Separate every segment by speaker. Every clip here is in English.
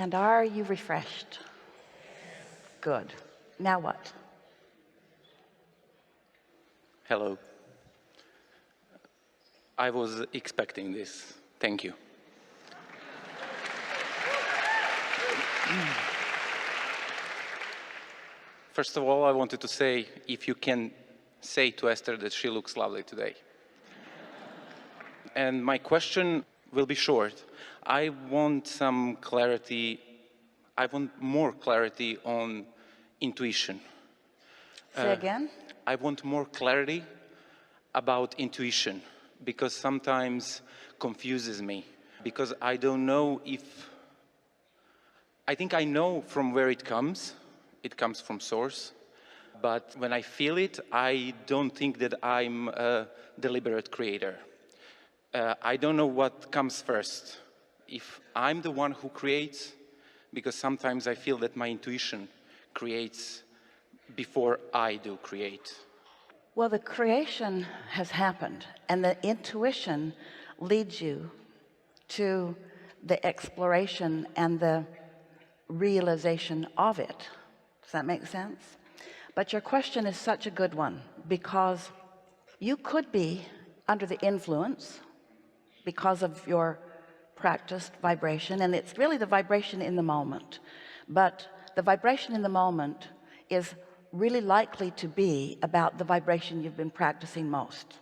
Speaker 1: And are you refreshed? Good. Now what?
Speaker 2: Hello. I was expecting this. Thank you. First of all, I wanted to say, if you can say to Esther that she looks lovely today. And my question will be short. I want some clarity. I want more clarity on intuition.
Speaker 1: Say again?
Speaker 2: I want more clarity about intuition, because sometimes confuses me, because I don't know if, I think I know from where it comes from source, but when I feel it, I don't think that I'm a deliberate creator. I don't know what comes first, if I'm the one who creates, because sometimes I feel that my intuition creates before I do create.
Speaker 1: Well, the creation has happened, and the intuition leads you to the exploration and the realization of it. Does that make sense? But your question is such a good one, because you could be under the influence because of your practiced vibration, and it's really the vibration in the moment. But the vibration in the moment is really likely to be about the vibration you've been practicing most.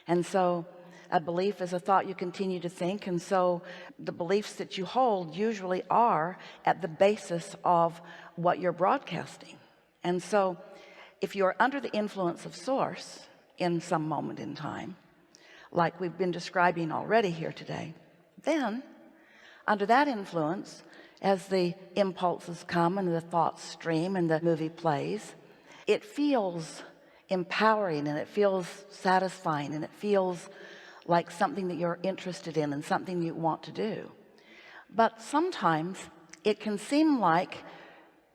Speaker 1: And so a belief is a thought you continue to think, and so the beliefs that you hold usually are at the basis of what you're broadcasting. And so if you're under the influence of source in some moment in time, like we've been describing already here today, then under that influence, as the impulses come and the thoughts stream and the movie plays, it feels empowering, and it feels satisfying, and it feels like something that you're interested in and something you want to do. But sometimes it can seem like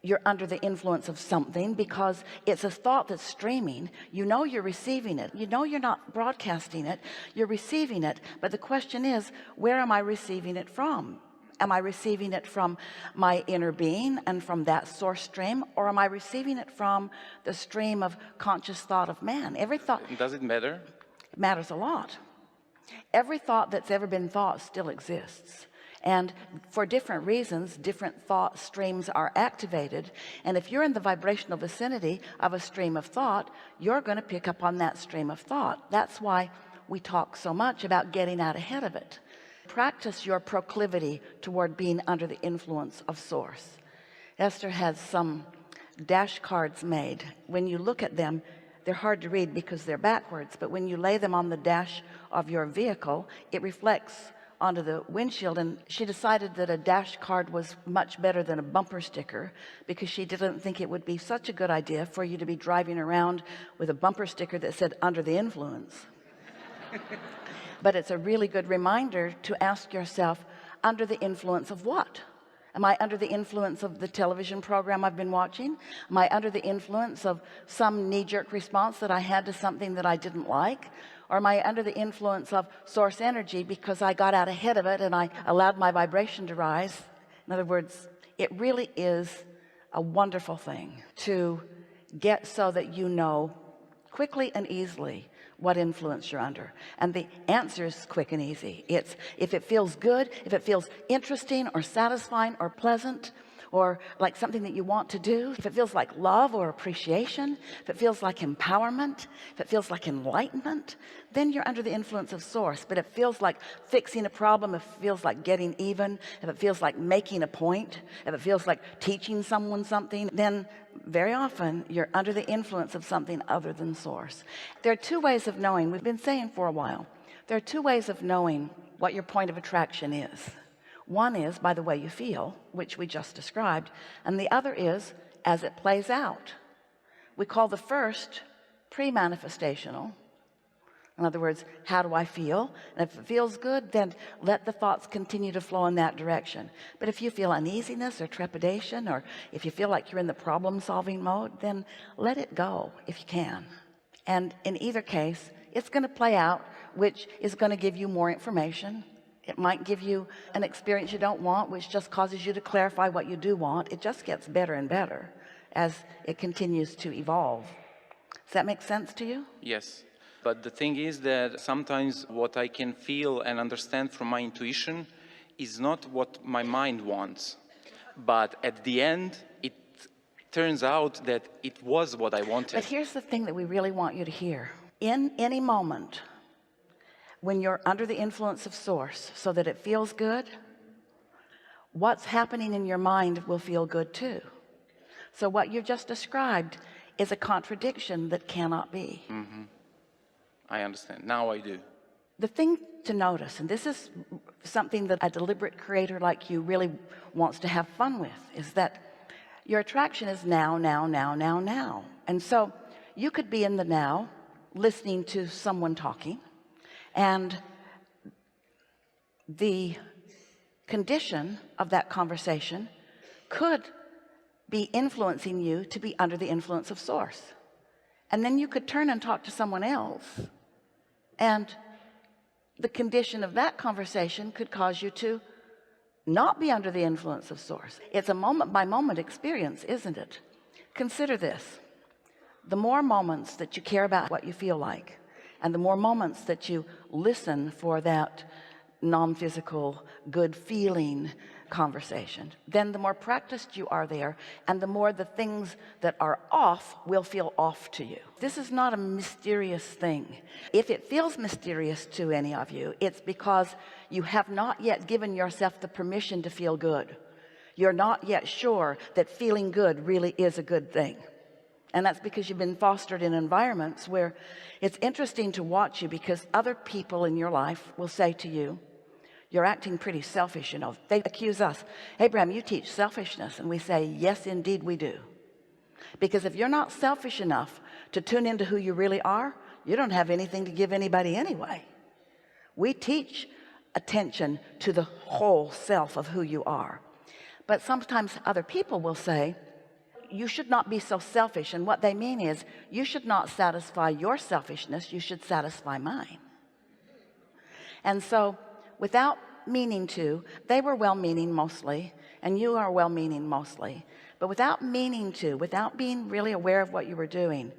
Speaker 1: you're under the influence of something because it's a thought that's streaming. You know you're receiving it. You know you're not broadcasting it. You're receiving it. But the question is, where am I receiving it from? Am I receiving it from my inner being and from that source stream, or am I receiving it from the stream of conscious thought of man? Every thought.
Speaker 2: Does it matter?
Speaker 1: It matters a lot. Every thought that's ever been thought still exists. And for different reasons, different thought streams are activated. And if you're in the vibrational vicinity of a stream of thought, you're going to pick up on that stream of thought. That's why we talk so much about getting out ahead of it. Practice your proclivity toward being under the influence of source. Esther has some dash cards made. When you look at them, they're hard to read because they're backwards, but when you lay them on the dash of your vehicle, it reflects onto the windshield. And she decided that a dash card was much better than a bumper sticker, because she didn't think it would be such a good idea for you to be driving around with a bumper sticker that said under the influence. But it's a really good reminder to ask yourself, under the influence of what? Am I under the influence of the television program I've been watching? Am I under the influence of some knee-jerk response that I had to something that I didn't like? Or am I under the influence of source energy because I got out ahead of it and I allowed my vibration to rise? In other words, it really is a wonderful thing to get so that you know quickly and easily what influence you're under. And the answer is quick and easy. It's if it feels good, if it feels interesting or satisfying or pleasant, or like something that you want to do, if it feels like love or appreciation, if it feels like empowerment, if it feels like enlightenment, then you're under the influence of source. But if it feels like fixing a problem, if it feels like getting even, if it feels like making a point, if it feels like teaching someone something, then very often you're under the influence of something other than source. There are two ways of knowing. We've been saying for a while, there are two ways of knowing what your point of attraction is. One is by the way you feel, which we just described, and the other is as it plays out. We call the first pre-manifestational. In other words, how do I feel? And if it feels good, then let the thoughts continue to flow in that direction. But if you feel uneasiness or trepidation, or if you feel like you're in the problem-solving mode, then let it go if you can. And in either case, it's going to play out, which is going to give you more information. It might give you an experience you don't want, which just causes you to clarify what you do want. It just gets better and better as it continues to evolve. Does that make sense to you?
Speaker 2: Yes. But the thing is that sometimes what I can feel and understand from my intuition is not what my mind wants. But at the end, it turns out that it was what I wanted.
Speaker 1: But here's the thing that we really want you to hear. In any moment, when you're under the influence of source so that it feels good, what's happening in your mind will feel good too. So what you just described is a contradiction that cannot be.
Speaker 2: I understand. Now I do.
Speaker 1: The thing to notice, and this is something that a deliberate creator like you really wants to have fun with, is that your attraction is now, now, now, now, now. And so you could be in the now, listening to someone talking, and the condition of that conversation could be influencing you to be under the influence of source. And then you could turn and talk to someone else, and the condition of that conversation could cause you to not be under the influence of source. It's a moment by moment experience, isn't it? Consider this. The more moments that you care about what you feel like, and the more moments that you listen for that non-physical good feeling conversation, then the more practiced you are there, and the more the things that are off will feel off to you. This is not a mysterious thing. If it feels mysterious to any of you, it's because you have not yet given yourself the permission to feel good. You're not yet sure that feeling good really is a good thing. And that's because you've been fostered in environments where it's interesting to watch you, because other people in your life will say to you, you're acting pretty selfish. You know, they accuse us, Abraham, you teach selfishness. And we say, yes, indeed we do. Because if you're not selfish enough to tune into who you really are, you don't have anything to give anybody anyway. We teach attention to the whole self of who you are. But sometimes other people will say, you should not be so selfish. And what they mean is, you should not satisfy your selfishness, you should satisfy mine. And so without meaning to, they were well-meaning mostly, and you are well-meaning mostly, but without meaning to, without being really aware of what you were doing,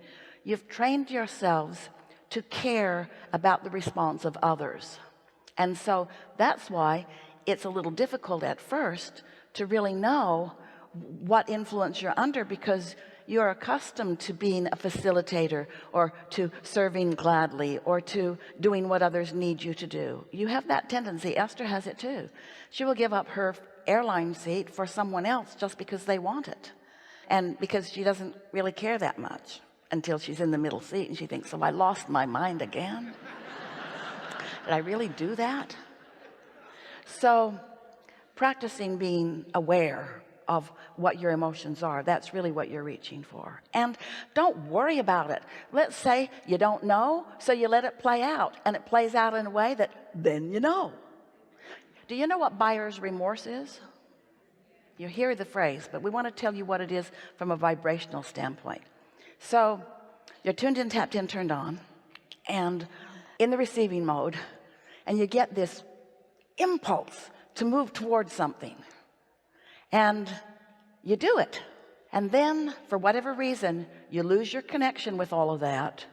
Speaker 1: you've trained yourselves to care about the response of others. And so that's why it's a little difficult at first to really know what influence you're under, because you're accustomed to being a facilitator, or to serving gladly, or to doing what others need you to do. You have that tendency. Esther has it too. She will give up her airline seat for someone else just because they want it, and because she doesn't really care that much until she's in the middle seat and she thinks, so I lost my mind again. Did I really do that? So practicing being aware of what your emotions are, that's really what you're reaching for. And don't worry about it. Let's say you don't know, so you let it play out, and it plays out in a way that then you know. Do you know what buyer's remorse is? You hear the phrase, but we want to tell you what it is from a vibrational standpoint. So you're tuned in, tapped in, turned on, and in the receiving mode, and you get this impulse to move towards something. And you do it, and then for whatever reason you lose your connection with all of that,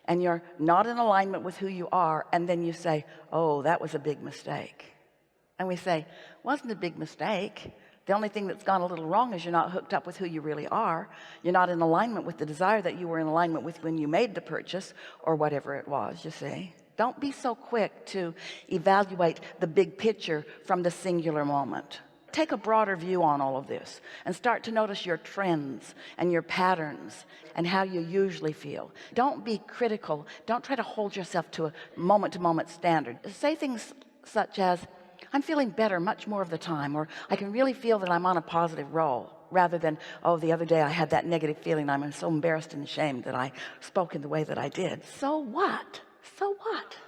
Speaker 1: and you're not in alignment with who you are, and then you say, oh, that was a big mistake. And we say, wasn't a big mistake. The only thing that's gone a little wrong is you're not hooked up with who you really are. You're not in alignment with the desire that you were in alignment with when you made the purchase, or whatever it was. You see, don't be so quick to evaluate the big picture from the singular moment. Take a broader view on all of this and start to notice your trends and your patterns and how you usually feel. Don't be critical. Don't try to hold yourself to a moment-to-moment standard. Say things such as, I'm feeling better much more of the time, or I can really feel that I'm on a positive roll, rather than, oh, the other day I had that negative feeling. I'm so embarrassed and ashamed that I spoke in the way that I did. So what? So what?